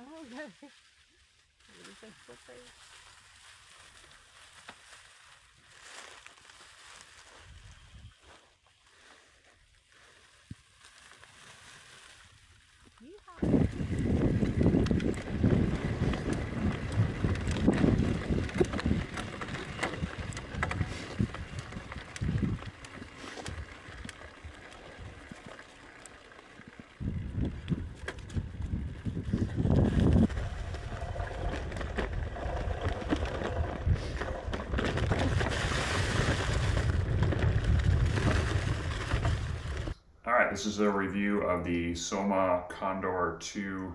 Okay. What do you think? What say? Yeehaw. All right, this is a review of the Soma Condor 2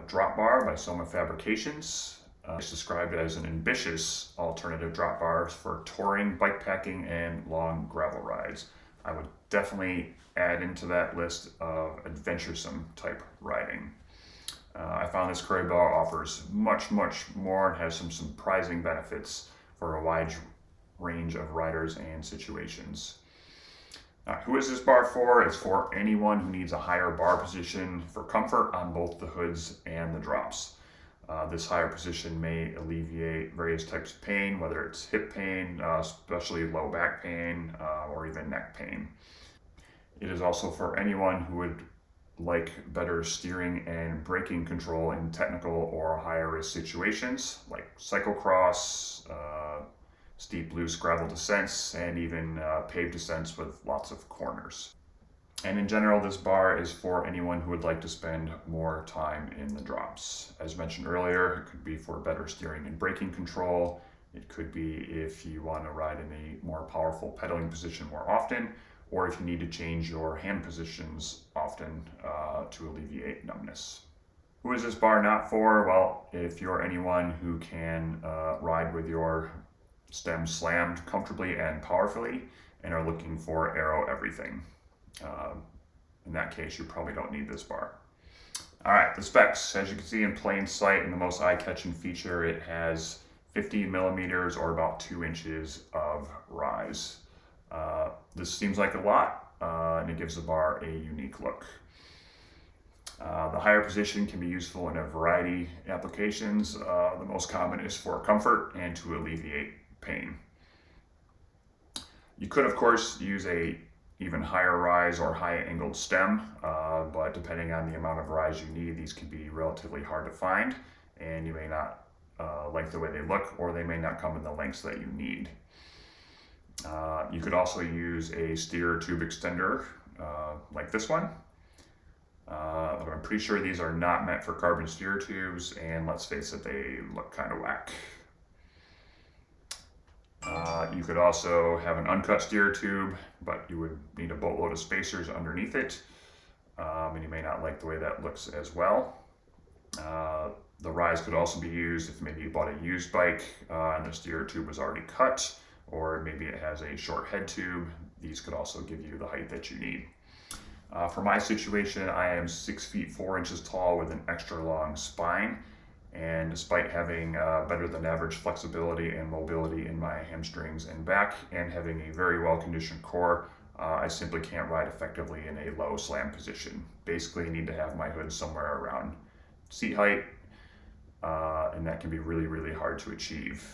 drop bar by Soma Fabrications. It's described as an ambitious alternative drop bar for touring, bikepacking, and long gravel rides. I would definitely add into that list of adventuresome type riding. I found this curry bar offers much more and has some surprising benefits for a wide range of riders and situations. Who is this bar for? It's for anyone who needs a higher bar position for comfort on both the hoods and the drops. This higher position may alleviate various types of pain, whether it's hip pain, especially low back pain, or even neck pain. It is also for anyone who would like better steering and braking control in technical or higher risk situations like cyclocross, steep loose gravel descents, and even paved descents with lots of corners. And in general, this bar is for anyone who would like to spend more time in the drops. As mentioned earlier, it could be for better steering and braking control. It could be if you want to ride in a more powerful pedaling position more often, or if you need to change your hand positions often to alleviate numbness. Who is this bar not for? Well, if you're anyone who can ride with your stem slammed comfortably and powerfully and are looking for aero everything. In that case, you probably don't need this bar. All right, the specs. As you can see in plain sight, and the most eye-catching feature, it has 50 millimeters or about 2 inches of rise. This seems like a lot, and it gives the bar a unique look. The higher position can be useful in a variety of applications. The most common is for comfort and to alleviate pain. You could, of course, use a even higher rise or high angled stem, but depending on the amount of rise you need, these can be relatively hard to find, and you may not like the way they look, or they may not come in the lengths that you need. You could also use a steer tube extender like this one. But I'm pretty sure these are not meant for carbon steer tubes, and let's face it, they look kind of whack. You could also have an uncut steer tube, but you would need a boatload of spacers underneath it, and you may not like the way that looks as well. The rise could also be used if maybe you bought a used bike and the steer tube was already cut, or maybe it has a short head tube. These could also give you the height that you need. For my situation, I am 6 feet 4 inches tall with an extra long spine. And despite having better than average flexibility and mobility in my hamstrings and back, and having a very well conditioned core, I simply can't ride effectively in a low slam position. Basically, I need to have my hood somewhere around seat height, and that can be really hard to achieve.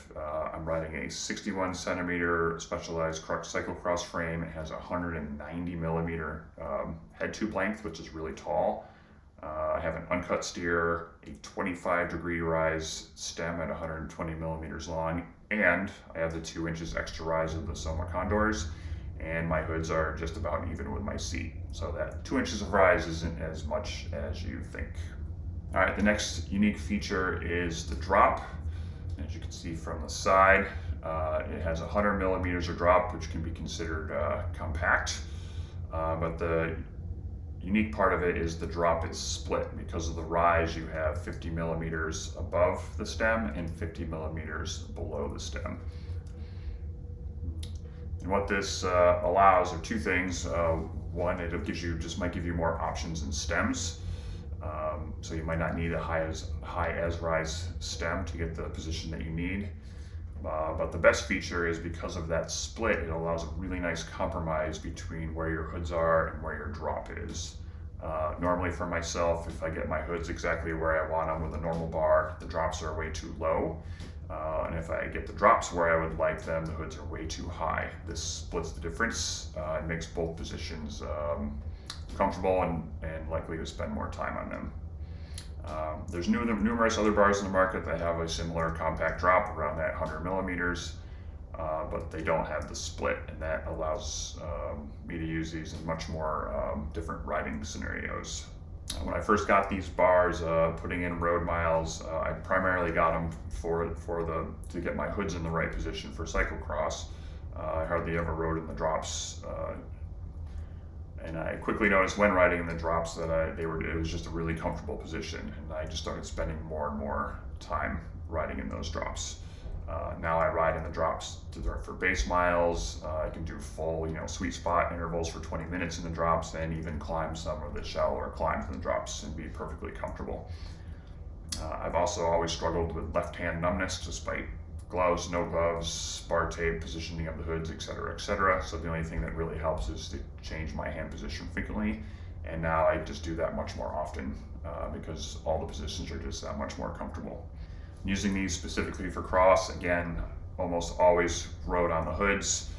I'm riding a 61 centimeter specialized crux cyclocross frame. It has a 190 millimeter head tube length, which is really tall. I have an uncut steer, a 25-degree rise stem at 120 millimeters long, and I have the 2 inches extra rise of the Soma Condors, and my hoods are just about even with my seat. So that 2 inches of rise isn't as much as you think. All right, the next unique feature is the drop. As you can see from the side, it has 100 millimeters of drop, which can be considered compact, but the unique part of it is the drop is split. Because of the rise, you have 50 millimeters above the stem and 50 millimeters below the stem. And what this allows are two things. One, it gives you might give you more options in stems. So you might not need a high as rise stem to get the position that you need. But the best feature is because of that split, it allows a really nice compromise between where your hoods are and where your drop is. Normally for myself, if I get my hoods exactly where I want them with a normal bar, the drops are way too low. And if I get the drops where I would like them, the hoods are way too high. This splits the difference. It makes both positions comfortable and likely to spend more time on them. There's numerous other bars in the market that have a similar compact drop around that 100 millimeters. But they don't have the split, and that allows me to use these in much more different riding scenarios. When I first got these bars, putting in road miles, I primarily got them to get my hoods in the right position for cyclocross. I hardly ever rode in the drops, and I quickly noticed when riding in the drops that it was just a really comfortable position, and I just started spending more and more time riding in those drops. Now I ride in the drops for base miles. I can do full, sweet spot intervals for 20 minutes in the drops, and even climb some of the shallower climbs in the drops and be perfectly comfortable. I've also always struggled with left hand numbness despite gloves, no gloves, bar tape, positioning of the hoods, etc., etc. So the only thing that really helps is to change my hand position frequently, and now I just do that much more often because all the positions are just that much more comfortable. Using these specifically for cross, again, almost always rode on the hoods.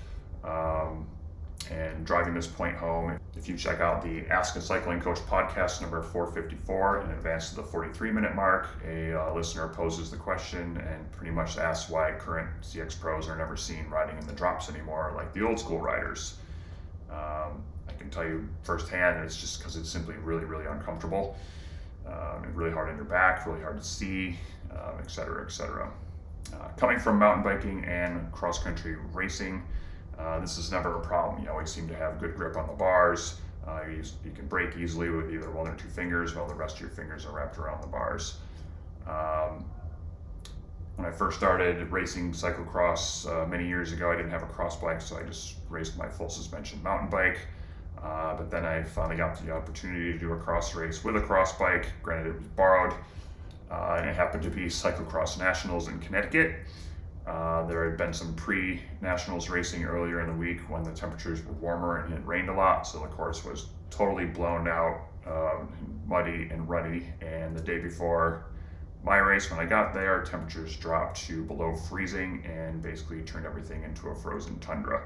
And driving this point home, if you check out the Ask a Cycling Coach podcast number 454 in advance to the 43-minute mark, a listener poses the question and pretty much asks why current CX pros are never seen riding in the drops anymore like the old school riders. I can tell you firsthand, it's just because it's simply really, really uncomfortable. Really hard on your back, really hard to see, etc., etc. Coming from mountain biking and cross-country racing, this is never a problem. You always seem to have good grip on the bars. You can brake easily with either one or two fingers while the rest of your fingers are wrapped around the bars. When I first started racing cyclocross many years ago, I didn't have a cross bike, so I just raced my full suspension mountain bike. But then I finally got the opportunity to do a cross race with a cross bike. Granted, it was borrowed, and it happened to be Cyclocross Nationals in Connecticut. There had been some pre-nationals racing earlier in the week when the temperatures were warmer and it rained a lot, so the course was totally blown out, muddy and ruddy. And the day before my race, when I got there, temperatures dropped to below freezing and basically turned everything into a frozen tundra.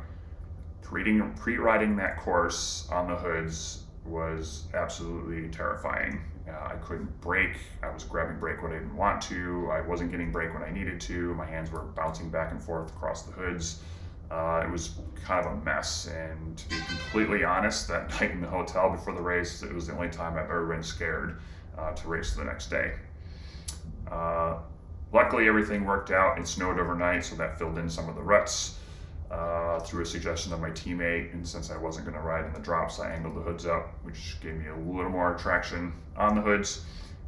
Pre-riding that course on the hoods was absolutely terrifying. I couldn't brake. I was grabbing brake when I didn't want to. I wasn't getting brake when I needed to. My hands were bouncing back and forth across the hoods. It was kind of a mess. And to be completely honest, that night in the hotel before the race, it was the only time I've ever been scared to race the next day. Luckily, everything worked out. It snowed overnight, so that filled in some of the ruts. Through a suggestion of my teammate, and since I wasn't going to ride in the drops, I angled the hoods up, which gave me a little more traction on the hoods.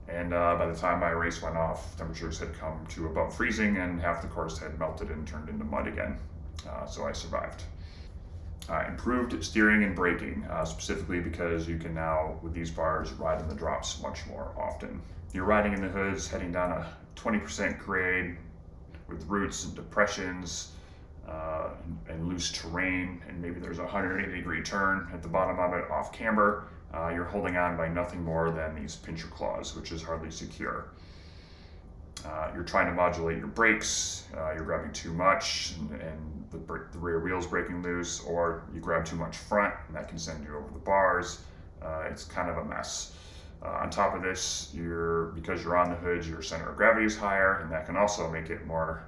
And by the time my race went off, temperatures had come to above freezing and half the course had melted and turned into mud again. So I survived. Improved steering and braking, specifically because you can now, with these bars, ride in the drops much more often. You're riding in the hoods, heading down a 20% grade with roots and depressions, and loose terrain, and maybe there's a 180-degree turn at the bottom of it off camber. You're holding on by nothing more than these pincher claws, which is hardly secure. You're trying to modulate your brakes, you're grabbing too much and the rear wheel's breaking loose, or you grab too much front and that can send you over the bars. It's kind of a mess. On top of this, because you're on the hoods, your center of gravity is higher, and that can also make it more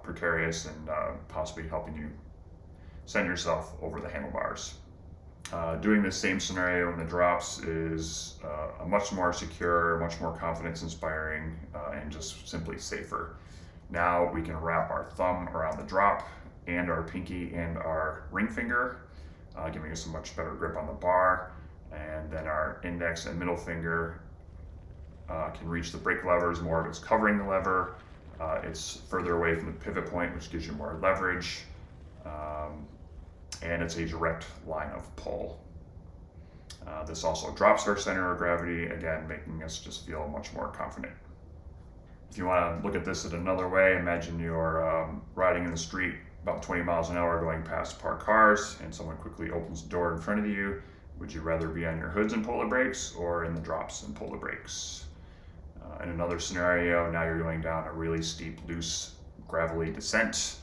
precarious and possibly helping you send yourself over the handlebars. Doing this same scenario in the drops is a much more secure, much more confidence-inspiring, and just simply safer. Now we can wrap our thumb around the drop and our pinky and our ring finger, giving us a much better grip on the bar, and then our index and middle finger can reach the brake levers. More of it's covering the lever. It's further away from the pivot point, which gives you more leverage, and it's a direct line of pull. This also drops our center of gravity, again, making us just feel much more confident. If you want to look at this in another way, imagine you're riding in the street about 20 miles an hour going past parked cars, and someone quickly opens the door in front of you. Would you rather be on your hoods and pull the brakes or in the drops and pull the brakes? In another scenario, now you're going down a really steep, loose, gravelly descent.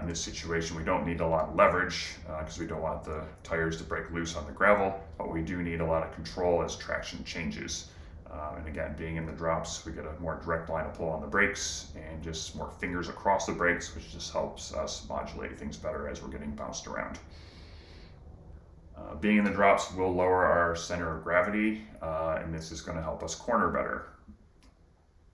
In this situation, we don't need a lot of leverage because we don't want the tires to break loose on the gravel, but we do need a lot of control as traction changes. And again, being in the drops, we get a more direct line of pull on the brakes and just more fingers across the brakes, which just helps us modulate things better as we're getting bounced around. Being in the drops will lower our center of gravity, and this is going to help us corner better.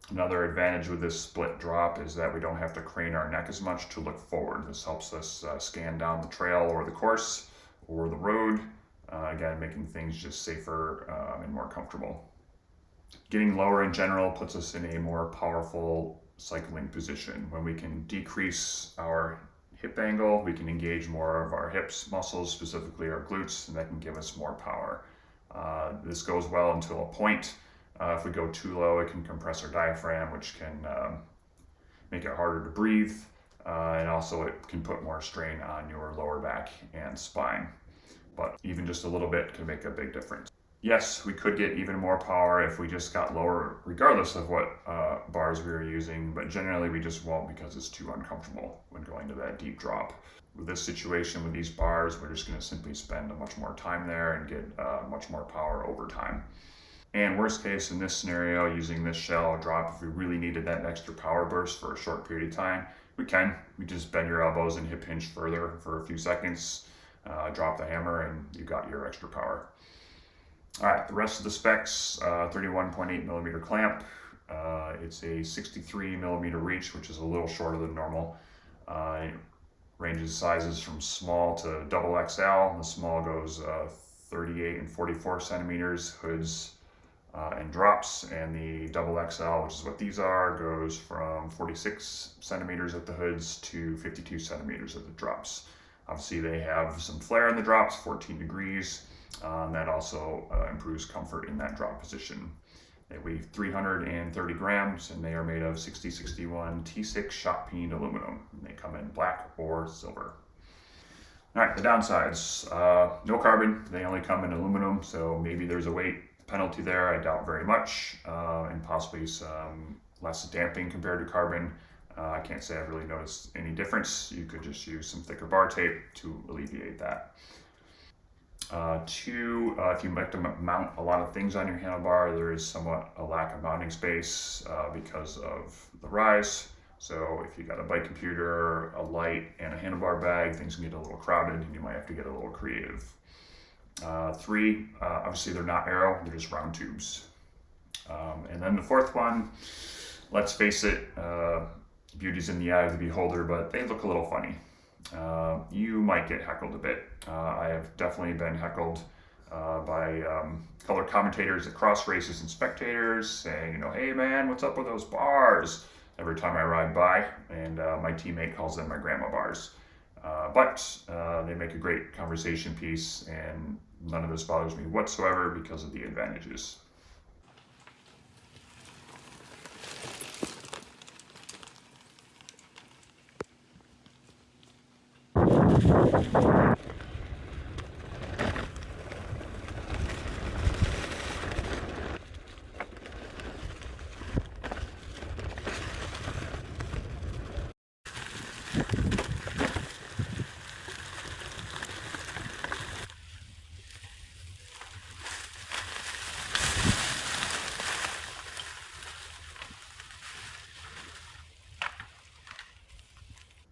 Another advantage with this split drop is that we don't have to crane our neck as much to look forward. This helps us scan down the trail or the course or the road, again, making things just safer and more comfortable. Getting lower in general puts us in a more powerful cycling position. When we can decrease our hip angle, we can engage more of our hips muscles, specifically our glutes, and that can give us more power. This goes well until a point. If we go too low, it can compress our diaphragm, which can make it harder to breathe, and also it can put more strain on your lower back and spine. But even just a little bit can make a big difference. Yes, we could get even more power if we just got lower, regardless of what bars we were using, but generally we just won't because it's too uncomfortable when going to that deep drop. With this situation, with these bars, we're just going to simply spend much more time there and get much more power over time. And worst case, in this scenario, using this shell drop, if we really needed that extra power burst for a short period of time, we can. We just bend your elbows and hip hinge further for a few seconds, drop the hammer, and you got your extra power. All right, the rest of the specs, 31.8 millimeter clamp. It's a 63 millimeter reach, which is a little shorter than normal. It ranges sizes from small to double XL. The small goes 38 and 44 centimeters, hoods and drops, and the double XL, which is what these are, goes from 46 centimeters at the hoods to 52 centimeters at the drops. Obviously, they have some flare in the drops, 14 degrees. That also improves comfort in that drop position. They weigh 330 grams, and they are made of 6061 T6 shot peened aluminum. And they come in black or silver. All right, the downsides. No carbon. They only come in aluminum, so maybe there's a weight penalty there. I doubt very much, and possibly some less damping compared to carbon. I can't say I've really noticed any difference. You could just use some thicker bar tape to alleviate that. Two, if you like to mount a lot of things on your handlebar, there is somewhat a lack of mounting space because of the rise. So if you got a bike computer, a light, and a handlebar bag, things can get a little crowded and you might have to get a little creative. Three, obviously they're not arrow, they're just round tubes. And then the fourth one, let's face it, beauty's in the eye of the beholder, but they look a little funny. You might get heckled a bit. I have definitely been heckled by color commentators at cross races and spectators saying, hey man, what's up with those bars? Every time I ride by, and my teammate calls them my grandma bars. But they make a great conversation piece, and none of this bothers me whatsoever because of the advantages.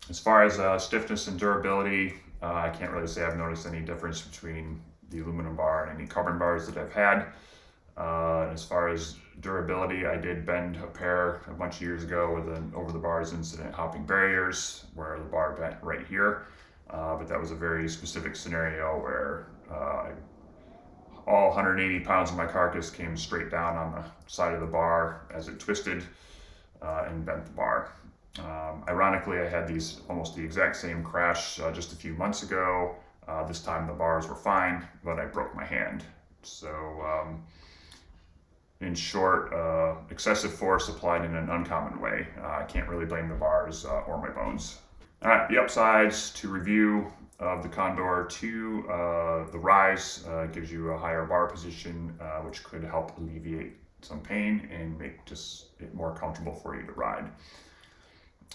As far as stiffness and durability, I can't really say I've noticed any difference between the aluminum bar and any carbon bars that I've had. As far as durability, I did bend a pair a bunch of years ago with an over-the-bars incident hopping barriers where the bar bent right here. But that was a very specific scenario where all 180 pounds of my carcass came straight down on the side of the bar as it twisted and bent the bar. Ironically, I had these almost the exact same crash just a few months ago. This time the bars were fine, but I broke my hand. So in short, excessive force applied in an uncommon way. I can't really blame the bars or my bones. All right, the upsides to review of the Condor 2, the rise gives you a higher bar position, which could help alleviate some pain and make just it more comfortable for you to ride.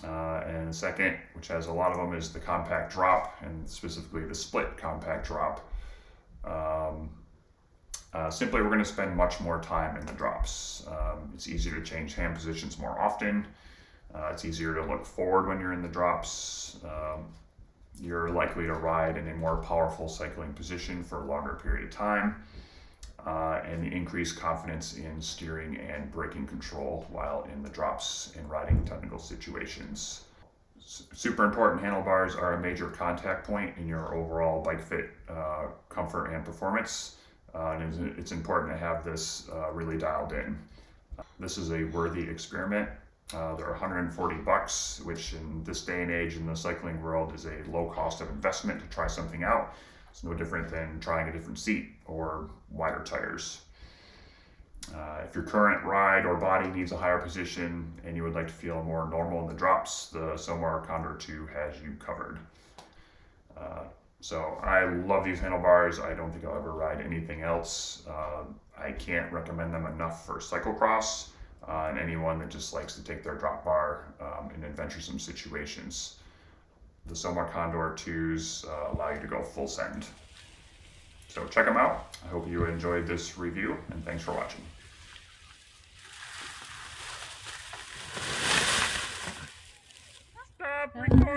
And the second, which has a lot of them, is the compact drop, and specifically the split compact drop. Simply, we're going to spend much more time in the drops. It's easier to change hand positions more often. It's easier to look forward when you're in the drops. You're likely to ride in a more powerful cycling position for a longer period of time, and increased confidence in steering and braking control while in the drops in riding technical situations. Super important, handlebars are a major contact point in your overall bike fit, comfort and performance. And it's important to have this really dialed in. This is a worthy experiment. They're $140, which in this day and age in the cycling world is a low cost of investment to try something out. It's no different than trying a different seat or wider tires. If your current ride or body needs a higher position and you would like to feel more normal in the drops, the Soma Condor 2 has you covered. So I love these handlebars. I don't think I'll ever ride anything else. I can't recommend them enough for cyclocross and anyone that just likes to take their drop bar in adventuresome situations. The Soma Condor 2s allow you to go full send. So check them out. I hope you enjoyed this review, and thanks for watching. Stop recording.